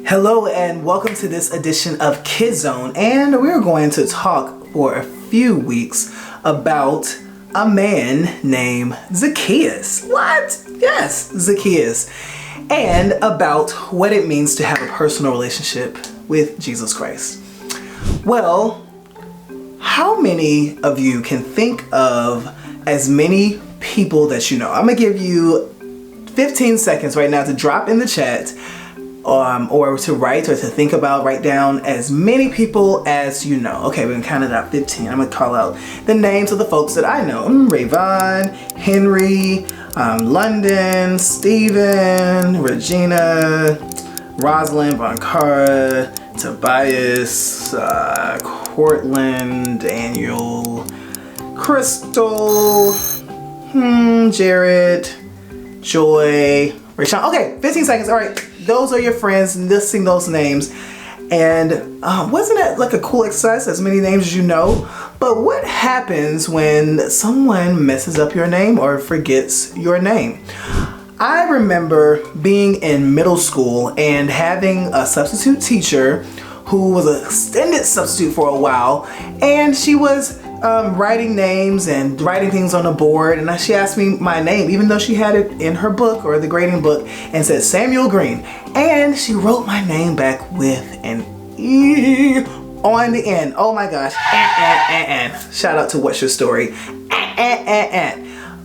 Hello and welcome to this edition of Kids Zone, and we're going to talk for a few weeks about a man named Zacchaeus. What? Yes, Zacchaeus. And about what it means to have a personal relationship with Jesus Christ. Well, how many of you can think of as many people that you know? I'm going to give you 15 seconds right now to drop in the chat or to write or to think about, write down as many people as you know. Okay, we're gonna count it out 15. I'm gonna call out the names of the folks that I know. Rayvon, Henry, London, Stephen, Regina, Rosalind, Boncara, Tobias, Cortland, Daniel, Crystal, Jared, Joy, Rashawn. Okay, 15 seconds. All right. Those are your friends, listing those names. And wasn't that like a cool exercise, as many names as you know? But what happens when someone messes up your name or forgets your name? I remember being in middle school and having a substitute teacher who was an extended substitute for a while, and she was writing names and writing things on the board, and she asked me my name even though she had it in her book or the grading book and said Samuel Green, and she wrote my name back with an E on the end. Oh my gosh. Shout out to What's Your Story.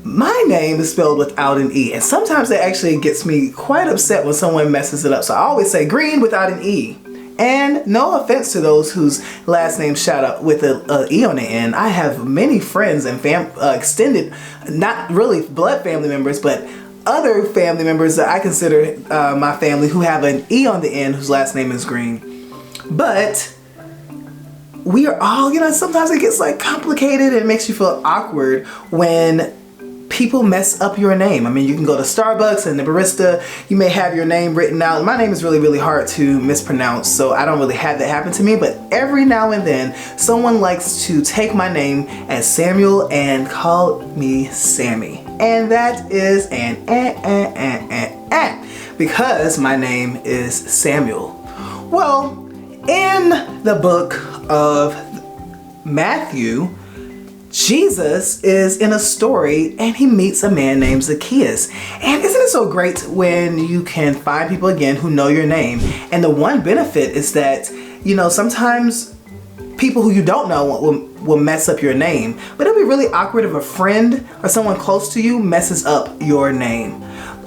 My name is spelled without an E, and sometimes that actually gets me quite upset when someone messes it up, so I always say Green without an E. And no offense to those whose last name shout out with an E on the end. I have many friends and extended, not really blood family members, but other family members that I consider my family who have an E on the end whose last name is Green. But we are all, sometimes it gets like complicated and it makes you feel awkward when people mess up your name. I mean, you can go to Starbucks and the barista, you may have your name written out. My name is really, really hard to mispronounce, so I don't really have that happen to me, but every now and then someone likes to take my name as Samuel and call me Sammy. And that is because my name is Samuel. Well, in the book of Matthew, Jesus is in a story and he meets a man named Zacchaeus. And isn't it so great when you can find people again who know your name? And the one benefit is that, sometimes people who you don't know will mess up your name. But it'll be really awkward if a friend or someone close to you messes up your name.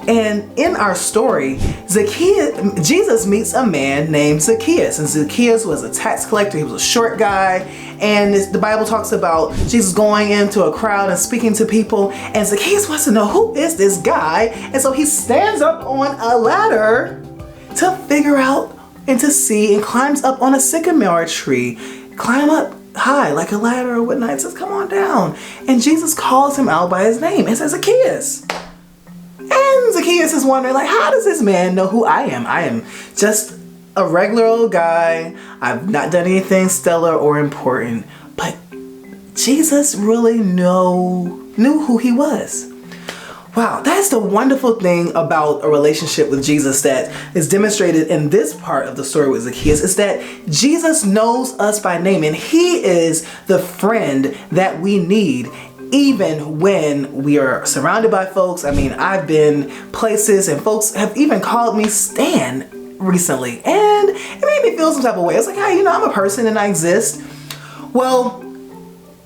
And in our story, Jesus meets a man named Zacchaeus. And Zacchaeus was a tax collector. He was a short guy. And the Bible talks about Jesus going into a crowd and speaking to people. And Zacchaeus wants to know, who is this guy? And so he stands up on a ladder to figure out and to see, and climbs up on a sycamore tree. Climb up high like a ladder or whatnot. And says, come on down. And Jesus calls him out by his name and says, Zacchaeus. And Zacchaeus is wondering, how does this man know who I am? I am just a regular old guy. I've not done anything stellar or important. But Jesus really knew who he was. Wow, that's the wonderful thing about a relationship with Jesus that is demonstrated in this part of the story with Zacchaeus, is that Jesus knows us by name, and he is the friend that we need. Even when we are surrounded by folks. I mean, I've been places and folks have even called me Stan recently, and it made me feel some type of way. It's like, hey, I'm a person and I exist. Well,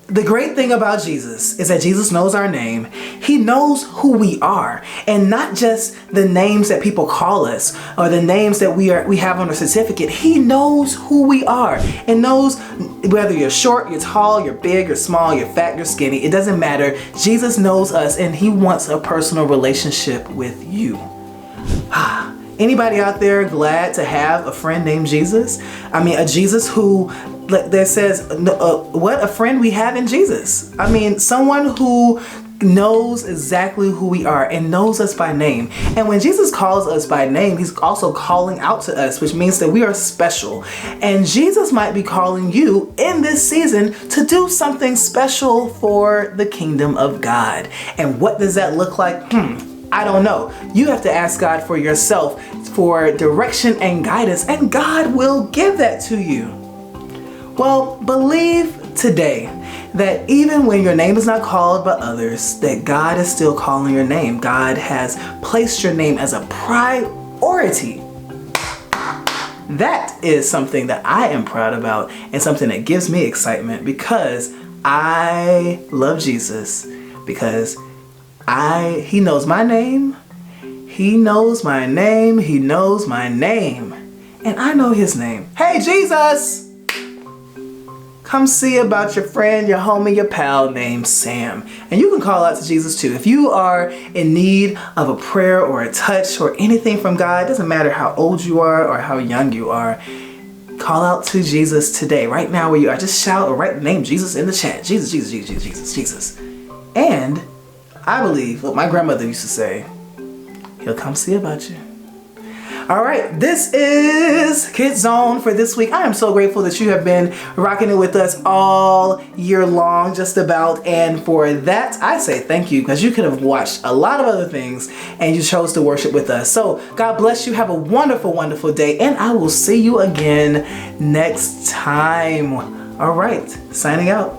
the great thing about Jesus is that Jesus knows our name. He knows who we are, and not just the names that people call us or the names that we have on a certificate. He knows who we are and knows whether you're short, you're tall, you're big, you're small, you're fat, you're skinny. It doesn't matter. Jesus knows us, and he wants a personal relationship with you. Anybody out there glad to have a friend named Jesus? I mean, a Jesus who that says, what a friend we have in Jesus. I mean, someone who knows exactly who we are and knows us by name. And when Jesus calls us by name, he's also calling out to us, which means that we are special. And Jesus might be calling you in this season to do something special for the kingdom of God. And what does that look like? I don't know. You have to ask God for yourself for direction and guidance, and God will give that to you. Well, believe today that even when your name is not called by others, that God is still calling your name. God has placed your name as a priority. That is something that I am proud about and something that gives me excitement because I love Jesus, because he knows my name. He knows my name. He knows my name. And I know his name. Hey, Jesus! Come see about your friend, your homie, your pal named Sam. And you can call out to Jesus too. If you are in need of a prayer or a touch or anything from God, it doesn't matter how old you are or how young you are, call out to Jesus today, right now where you are. Just shout or write the name Jesus in the chat. Jesus, Jesus, Jesus, Jesus, Jesus. And I believe what my grandmother used to say, he'll come see about you. All right, this is Kids Zone for this week. I am so grateful that you have been rocking it with us all year long, just about. And for that, I say thank you, because you could have watched a lot of other things and you chose to worship with us. So God bless you. Have a wonderful, wonderful day. And I will see you again next time. All right, signing out.